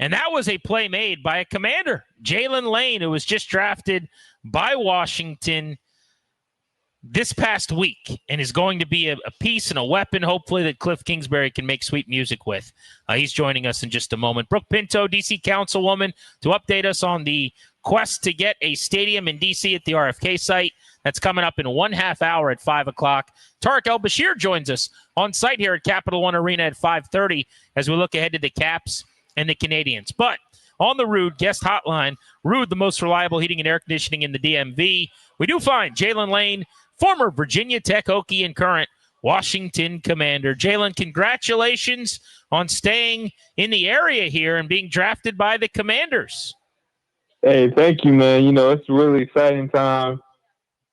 And that was a play made by a Commander, Jaylin Lane, who was just drafted by Washington this past week and is going to be a piece and a weapon, hopefully, that Cliff Kingsbury can make sweet music with. He's joining us in just a moment. Brooke Pinto, D.C. Councilwoman, to update us on the quest to get a stadium in D.C. at the RFK site. That's coming up in 1/2 hour at 5 o'clock. Tarek El-Bashir joins us on site here at Capital One Arena at 5:30 as we look ahead to the Caps and the Canadians. But on the Ruud guest hotline, Ruud, the most reliable heating and air conditioning in the DMV, we do find Jaylin Lane, former Virginia Tech Hokie and current Washington Commander. Jaylin, congratulations on staying in the area here and being drafted by the Commanders. Hey, thank you, man. It's a really exciting time.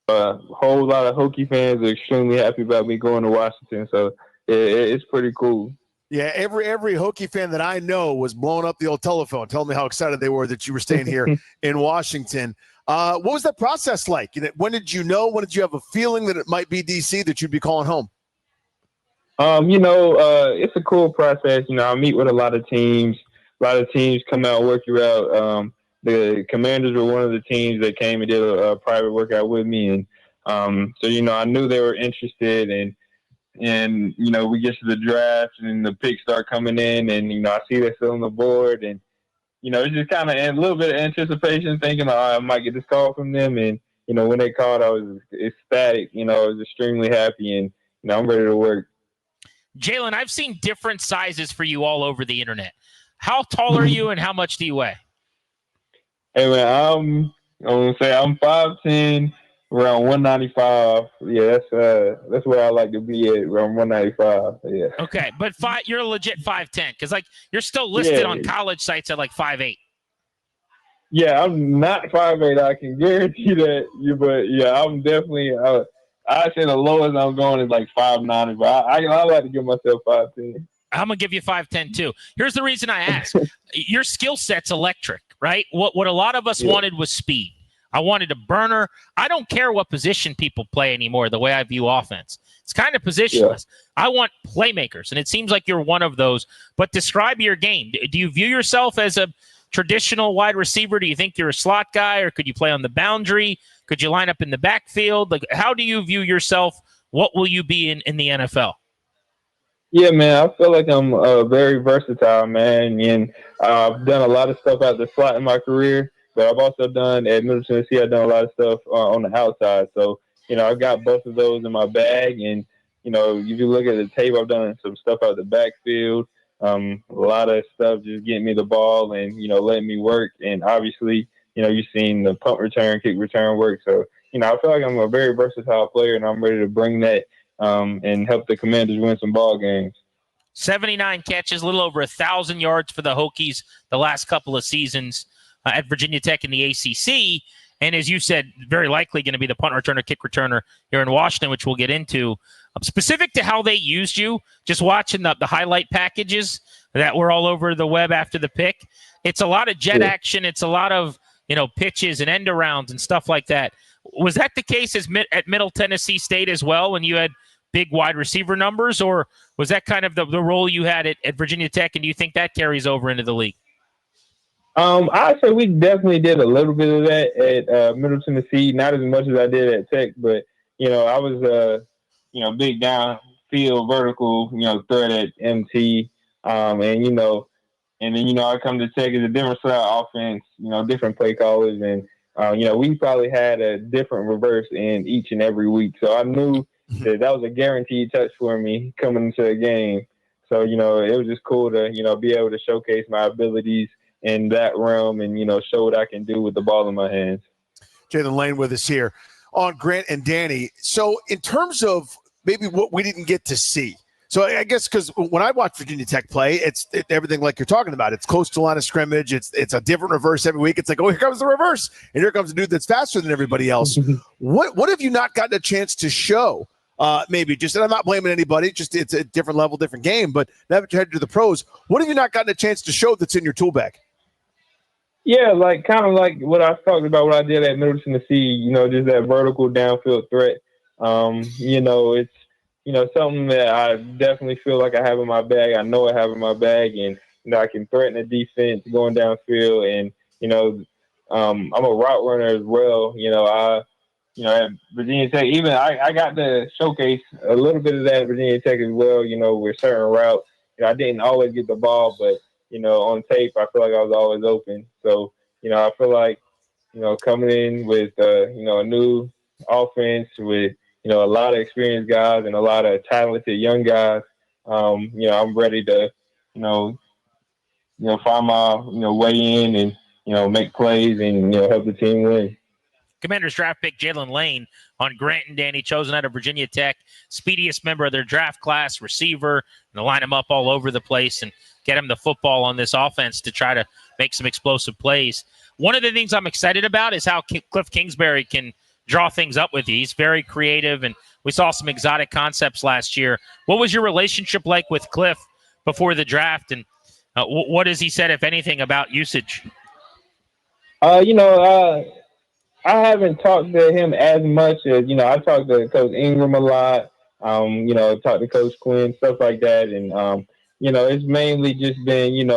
A whole lot of Hokie fans are extremely happy about me going to Washington, so it's pretty cool. Yeah, every Hokie fan that I know was blowing up the old telephone, telling me how excited they were that you were staying here in Washington. What was that process like? When did you know? When did you have a feeling that it might be DC that you'd be calling home? It's a cool process. I meet with a lot of teams. A lot of teams come out and work you out. The Commanders were one of the teams that came and did a private workout with me. And so I knew they were interested. And we get to the draft and the picks start coming in. And, I see they're still on the board. And, it's just kind of a little bit of anticipation, thinking I might get this call from them. And, when they called, I was ecstatic. I was extremely happy. And, I'm ready to work. Jaylin, I've seen different sizes for you all over the internet. How tall are you and how much do you weigh? Hey, man, I'm going to say I'm 5'10", around 195. Yeah, that's where I like to be at, around 195. Yeah. Okay, but you're a legit 5'10", because you're still listed on college sites at 5'8". Yeah, I'm not 5'8". I can guarantee that. But yeah, I'm definitely. I say the lowest I'm going is 5'9", but I like to give myself 5'10". I'm gonna give you 5'10" too. Here's the reason I ask: your skill set's electric, right? What a lot of us wanted was speed. I wanted a burner. I don't care what position people play anymore, the way I view offense. It's kind of positionless. Yeah. I want playmakers, and it seems like you're one of those. But describe your game. Do you view yourself as a traditional wide receiver? Do you think you're a slot guy, or could you play on the boundary? Could you line up in the backfield? How do you view yourself? What will you be in the NFL? Yeah, man, I feel like I'm very versatile, man, and I've done a lot of stuff out the slot in my career, but I've also done at Middle Tennessee, I've done a lot of stuff on the outside. So, I've got both of those in my bag, and, if you look at the tape, I've done some stuff out the backfield, a lot of stuff just getting me the ball and, letting me work. And obviously, you've seen the punt return, kick return work. So, I feel like I'm a very versatile player, and I'm ready to bring that and help the Commanders win some ball games. 79 catches, a little over 1,000 yards for the Hokies the last couple of seasons at Virginia Tech in the ACC. And as you said, very likely going to be the punt returner, kick returner here in Washington, which we'll get into. Specific to how they used you, just watching the highlight packages that were all over the web after the pick, it's a lot of jet action. It's a lot of, pitches and end arounds and stuff like that. Was that the case at Middle Tennessee State as well when you had big wide receiver numbers, or was that kind of the role you had at Virginia Tech, and do you think that carries over into the league? I'd say we definitely did a little bit of that at Middle Tennessee, not as much as I did at Tech, but, I was, big downfield vertical, threat at MT, and then, I come to Tech as a different style offense, different play callers, and, we probably had a different reverse in each and every week. So I knew that was a guaranteed touch for me coming into the game. So, it was just cool to, be able to showcase my abilities in that realm and, show what I can do with the ball in my hands. Jaylin Lane with us here on Grant and Danny. So in terms of maybe what we didn't get to see, so I guess because when I watch Virginia Tech play, it's everything like you're talking about. It's close to line of scrimmage. It's a different reverse every week. It's like, oh, here comes the reverse, and here comes a dude that's faster than everybody else. What have you not gotten a chance to show? Maybe just, and I'm not blaming anybody. Just it's a different level, different game. But now that you're headed to the pros, what have you not gotten a chance to show that's in your tool bag? Yeah, kind of like what I talked about, what I did at Middle Tennessee. Just that vertical downfield threat. It's something that I definitely feel like I have in my bag. I know I have in my bag, and I can threaten the defense going downfield, and I'm a route runner as well. At Virginia Tech, even I got to showcase a little bit of that at Virginia Tech as well. With certain routes, I didn't always get the ball, but on tape, I feel like I was always open. So I feel like coming in with a new offense with a lot of experienced guys and a lot of talented young guys. I'm ready to find my way in and make plays and help the team win. Commanders draft pick Jaylin Lane on Grant and Danny, chosen out of Virginia Tech, speediest member of their draft class, receiver, and they'll line him up all over the place and get him the football on this offense to try to make some explosive plays. One of the things I'm excited about is how Cliff Kingsbury can draw things up with you. He's very creative, and we saw some exotic concepts last year. What was your relationship like with Cliff before the draft, and what has he said, if anything, about usage? I haven't talked to him as much as, I talked to Coach Ingram a lot, talked to Coach Quinn, stuff like that. And, it's mainly just been,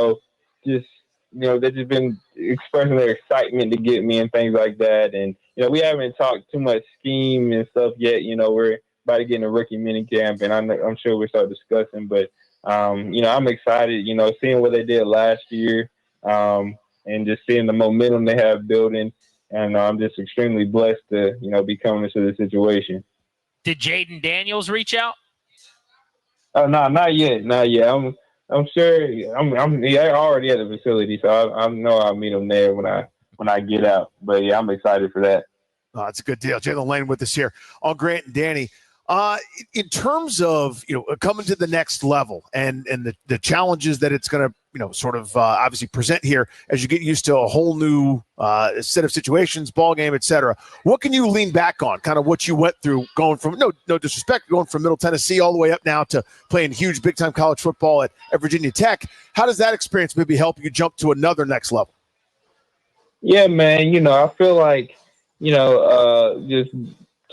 they've just been expressing their excitement to get me and things like that. And, we haven't talked too much scheme and stuff yet. We're about to get in a rookie mini camp, and I'm sure we'll start discussing. But, I'm excited, seeing what they did last year and just seeing the momentum they have building. And I'm just extremely blessed to, be coming into the situation. Did Jaden Daniels reach out? Oh no, not yet, not yet. I'm sure. I'm already at the facility, so I know I'll meet him there when I get out. But yeah, I'm excited for that. Oh, that's a good deal. Jaylin Lane with us here on Grant and Danny. In terms of coming to the next level and the challenges that it's going to sort of obviously present here as you get used to a whole new set of situations, ball game, etc. What can you lean back on? Kind of what you went through going from no disrespect, going from Middle Tennessee all the way up now to playing huge big time college football at Virginia Tech. How does that experience maybe help you jump to another next level? Yeah, man. I feel like just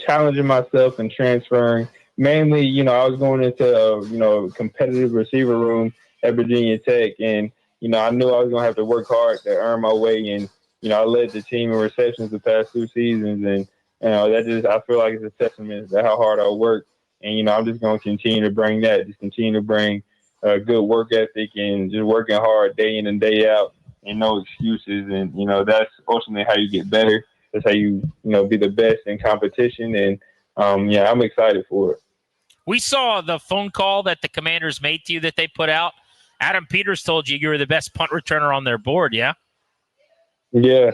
challenging myself and transferring. Mainly, I was going into a competitive receiver room at Virginia Tech, and I knew I was going to have to work hard to earn my way. And I led the team in receptions the past 2 seasons, and I feel like it's a testament to how hard I work. And I'm just going to continue to bring that, just continue to bring a good work ethic and just working hard day in and day out, and no excuses. And that's ultimately how you get better. That's how you be the best in competition. And I'm excited for it. We saw the phone call that the Commanders made to you that they put out. Adam Peters told you were the best punt returner on their board, yeah? Yeah.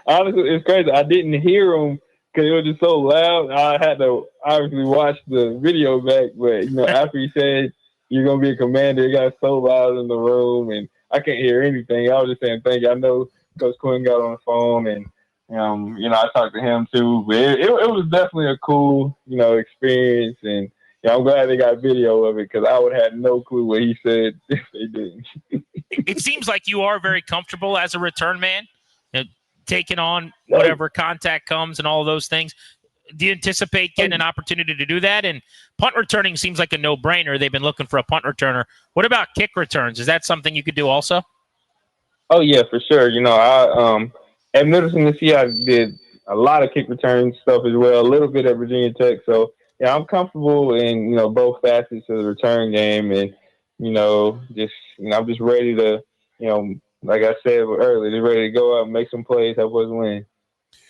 Honestly, it's crazy. I didn't hear him because it was just so loud. I had to obviously watch the video back. But, after he said you're going to be a Commander, it got so loud in the room, and I can't hear anything. I was just saying thank you. I know Coach Quinn got on the phone, and I talked to him too, but it was definitely a cool, experience, and I'm glad they got video of it because I would have had no clue what he said if they didn't. It seems like you are very comfortable as a return man, taking on whatever contact comes and all of those things. Do you anticipate getting an opportunity to do that? And punt returning seems like a no-brainer. They've been looking for a punt returner. What about kick returns? Is that something you could do also? Oh yeah, for sure. At Middle Tennessee, I did a lot of kick return stuff as well, a little bit at Virginia Tech. So, yeah, I'm comfortable in, both facets of the return game. And, I'm just ready to, like I said earlier, just ready to go out and make some plays, help us win.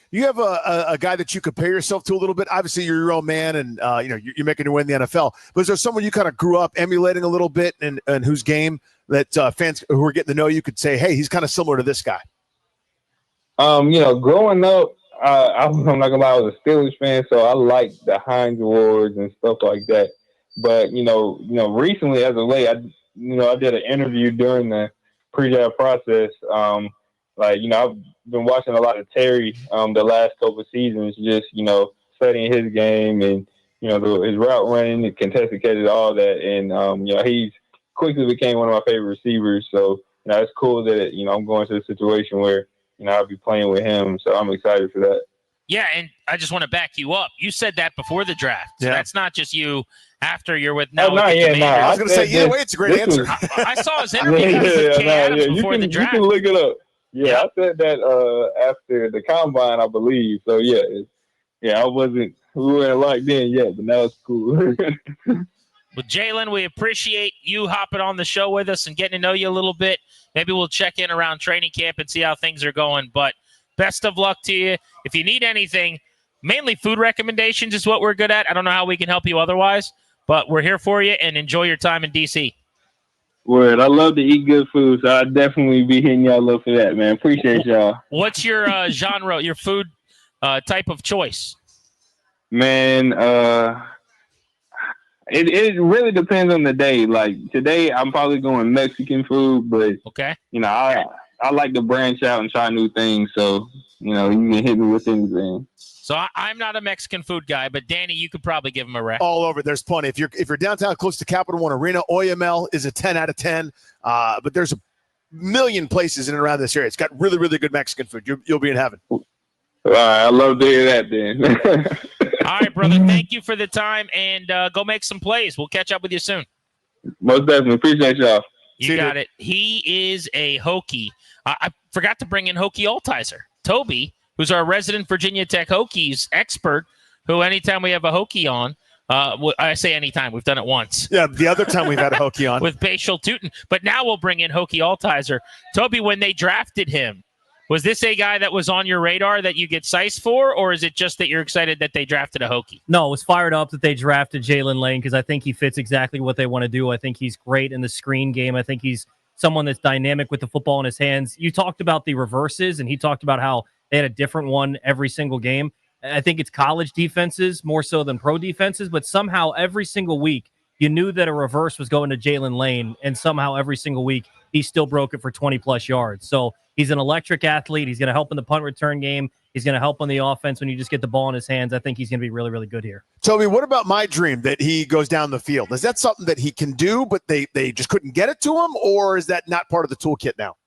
You have a guy that you compare yourself to a little bit. Obviously, you're your own man, and you're making your way in the NFL. But is there someone you kind of grew up emulating a little bit, and whose game that fans who are getting to know you could say, hey, he's kind of similar to this guy? Growing up, I'm not gonna lie, I was a Steelers fan, so I liked the Heinz Awards and stuff like that. But recently, as of late, I did an interview during the pre-draft process. I've been watching a lot of Terry the last couple of seasons, just studying his game and his route running, the contested catches, all that, and he's quickly became one of my favorite receivers. So it's cool that I'm going to a situation where I'll be playing with him, so I'm excited for that. Yeah, and I just want to back you up. You said that before the draft. So that's not just you after you're with now Oh, with no, the yeah, no. Commanders. I was going to say, either way, it's a great answer. I saw his interview with Kay Adams before the draft. You can look it up. Yeah, I said that after the combine, I believe. So yeah, we weren't locked in yet, but now it's cool. Well, Jaylin, we appreciate you hopping on the show with us and getting to know you a little bit. Maybe we'll check in around training camp and see how things are going. But best of luck to you. If you need anything, mainly food recommendations is what we're good at. I don't know how we can help you otherwise, but we're here for you, and enjoy your time in D.C. Word. I love to eat good food, so I'll definitely be hitting y'all up for that, man. Appreciate y'all. What's your genre, your food type of choice? Man, it really depends on the day. Like today, I'm probably going Mexican food, but okay, I like to branch out and try new things. So you can hit me with anything. So I'm not a Mexican food guy, but Danny, you could probably give him a rec. All over. There's plenty. If you're downtown close to Capital One Arena, Oyamel is a 10 out of 10. But there's a million places in and around this area. It's got really, really good Mexican food. You'll be in heaven. All right, I love to hear that, then. All right, brother. Thank you for the time, and go make some plays. We'll catch up with you soon. Most definitely. Appreciate y'all. You got it. He is a Hokie. I forgot to bring in Hokie Altizer. Toby, who's our resident Virginia Tech Hokies expert, who anytime we have a Hokie on, I say anytime, we've done it once. Yeah, the other time we've had a Hokie on. With Bashal Tootin. But now we'll bring in Hokie Altizer. Toby, when they drafted him, was this a guy that was on your radar that you get sized for, or is it just that you're excited that they drafted a Hokie? No, I was fired up that they drafted Jaylin Lane because I think he fits exactly what they want to do. I think he's great in the screen game. I think he's someone that's dynamic with the football in his hands. You talked about the reverses, and he talked about how they had a different one every single game. I think it's college defenses more so than pro defenses, but somehow every single week you knew that a reverse was going to Jaylin Lane, and somehow every single week he still broke it for 20-plus yards. So he's an electric athlete. He's going to help in the punt return game. He's going to help on the offense when you just get the ball in his hands. I think he's going to be really, really good here. Toby, what about my dream that he goes down the field? Is that something that he can do, but they just couldn't get it to him, or is that not part of the toolkit now?